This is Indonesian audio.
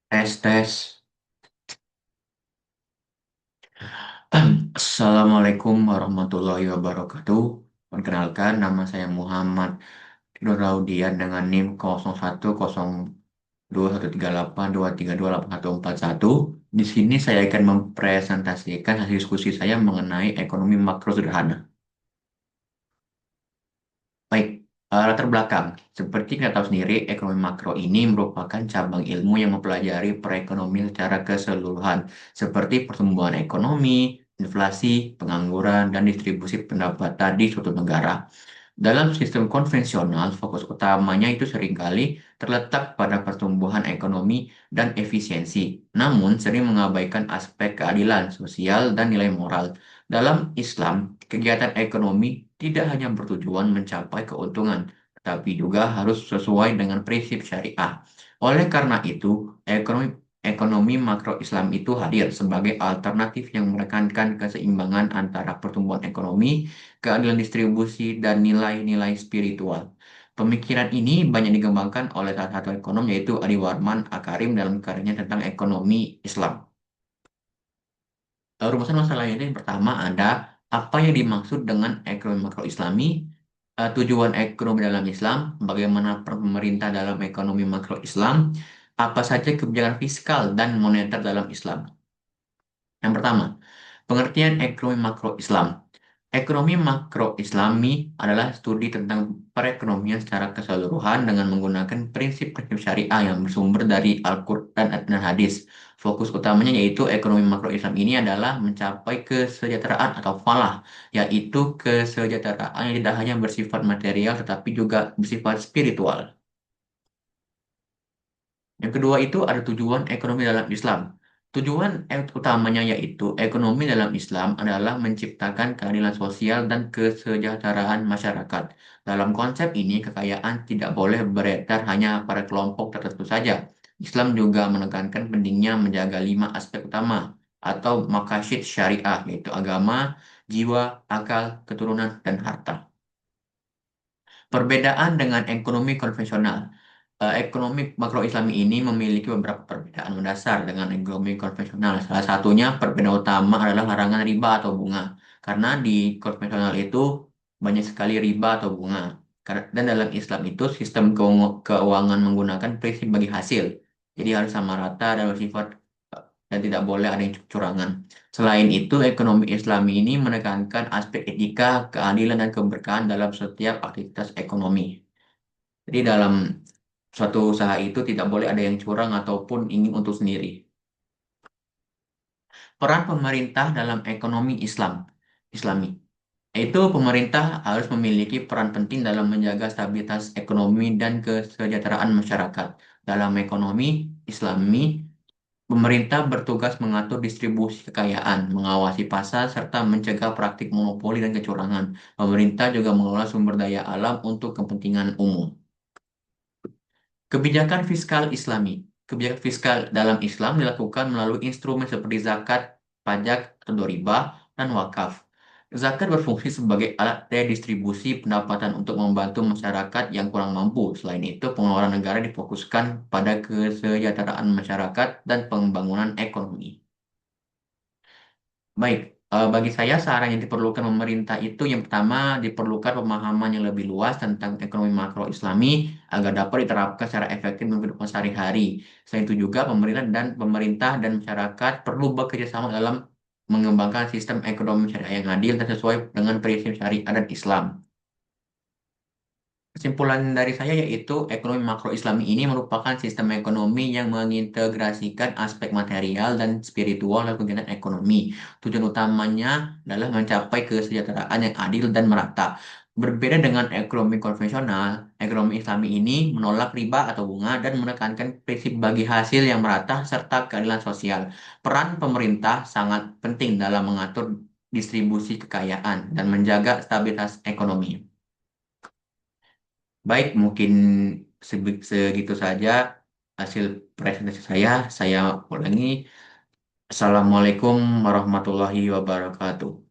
Tes, tes. Assalamualaikum warahmatullahi wabarakatuh. Perkenalkan, nama saya Muhammad Nur Raudian dengan NIM 01021382328141. Di sini saya akan mempresentasikan hasil diskusi saya mengenai ekonomi makro sederhana. Baik, latar belakang. Seperti kita tahu sendiri, ekonomi makro ini merupakan cabang ilmu yang mempelajari perekonomian secara keseluruhan, seperti pertumbuhan ekonomi, inflasi, pengangguran, dan distribusi pendapatan di suatu negara. Dalam sistem konvensional, fokus utamanya itu seringkali terletak pada pertumbuhan ekonomi dan efisiensi, namun sering mengabaikan aspek keadilan sosial dan nilai moral. Dalam Islam, kegiatan ekonomi tidak hanya bertujuan mencapai keuntungan, tetapi juga harus sesuai dengan prinsip syariah. Oleh karena itu, ekonomi makro Islam itu hadir sebagai alternatif yang menekankan keseimbangan antara pertumbuhan ekonomi, keadilan distribusi, dan nilai-nilai spiritual. Pemikiran ini banyak dikembangkan oleh salah satu ekonom yaitu Adi Warman Akarim dalam karyanya tentang ekonomi Islam. Rumusan masalah ini yang pertama ada apa yang dimaksud dengan ekonomi makro Islami, tujuan ekonomi dalam Islam, bagaimana peran pemerintah dalam ekonomi makro Islam, apa saja kebijakan fiskal dan moneter dalam Islam. Yang pertama, pengertian ekonomi makro Islam. Ekonomi makro Islami adalah studi tentang perekonomian secara keseluruhan dengan menggunakan prinsip-prinsip syariah yang bersumber dari Al-Quran dan Hadis. Fokus utamanya yaitu ekonomi makro Islam ini adalah mencapai kesejahteraan atau falah, yaitu kesejahteraan yang tidak hanya bersifat material tetapi juga bersifat spiritual. Yang kedua itu ada tujuan ekonomi dalam Islam. Tujuan utamanya yaitu ekonomi dalam Islam adalah menciptakan keadilan sosial dan kesejahteraan masyarakat. Dalam konsep ini, kekayaan tidak boleh beredar hanya pada kelompok tertentu saja. Islam juga menekankan pentingnya menjaga lima aspek utama atau maqasid syariah, yaitu agama, jiwa, akal, keturunan, dan harta. Perbedaan dengan ekonomi konvensional. Ekonomi makro Islami ini memiliki beberapa perbedaan mendasar dengan ekonomi konvensional. Salah satunya perbedaan utama adalah larangan riba atau bunga. Karena di konvensional itu banyak sekali riba atau bunga. Dan dalam Islam itu sistem keuangan menggunakan prinsip bagi hasil. Jadi harus sama rata dan bersifat dan tidak boleh ada yang curangan. Selain itu, ekonomi Islami ini menekankan aspek etika, keadilan, dan keberkahan dalam setiap aktivitas ekonomi. Jadi dalam suatu usaha itu tidak boleh ada yang curang ataupun ingin untuk sendiri. Peran pemerintah dalam ekonomi Islami. Yaitu pemerintah harus memiliki peran penting dalam menjaga stabilitas ekonomi dan kesejahteraan masyarakat. Dalam ekonomi Islami, pemerintah bertugas mengatur distribusi kekayaan, mengawasi pasar, serta mencegah praktik monopoli dan kecurangan. Pemerintah juga mengelola sumber daya alam untuk kepentingan umum. Kebijakan fiskal Islami. Kebijakan fiskal dalam Islam dilakukan melalui instrumen seperti zakat, pajak atau riba, dan wakaf. Zakat berfungsi sebagai alat redistribusi pendapatan untuk membantu masyarakat yang kurang mampu. Selain itu, pengeluaran negara difokuskan pada kesejahteraan masyarakat dan pembangunan ekonomi. Baik, bagi saya saran yang diperlukan pemerintah itu yang pertama diperlukan pemahaman yang lebih luas tentang ekonomi makro Islami agar dapat diterapkan secara efektif dalam kehidupan sehari-hari. Selain itu juga pemerintah dan masyarakat perlu bekerja sama dalam mengembangkan sistem ekonomi syariah yang adil dan sesuai dengan prinsip syariah dan Islam. Kesimpulan dari saya yaitu ekonomi makro Islami ini merupakan sistem ekonomi yang mengintegrasikan aspek material dan spiritual dalam kegiatan ekonomi. Tujuan utamanya adalah mencapai kesejahteraan yang adil dan merata. Berbeda dengan ekonomi konvensional, ekonomi Islami ini menolak riba atau bunga dan menekankan prinsip bagi hasil yang merata serta keadilan sosial. Peran pemerintah sangat penting dalam mengatur distribusi kekayaan dan menjaga stabilitas ekonomi. Baik, mungkin segitu saja hasil presentasi saya. Saya ulangi. Assalamualaikum warahmatullahi wabarakatuh.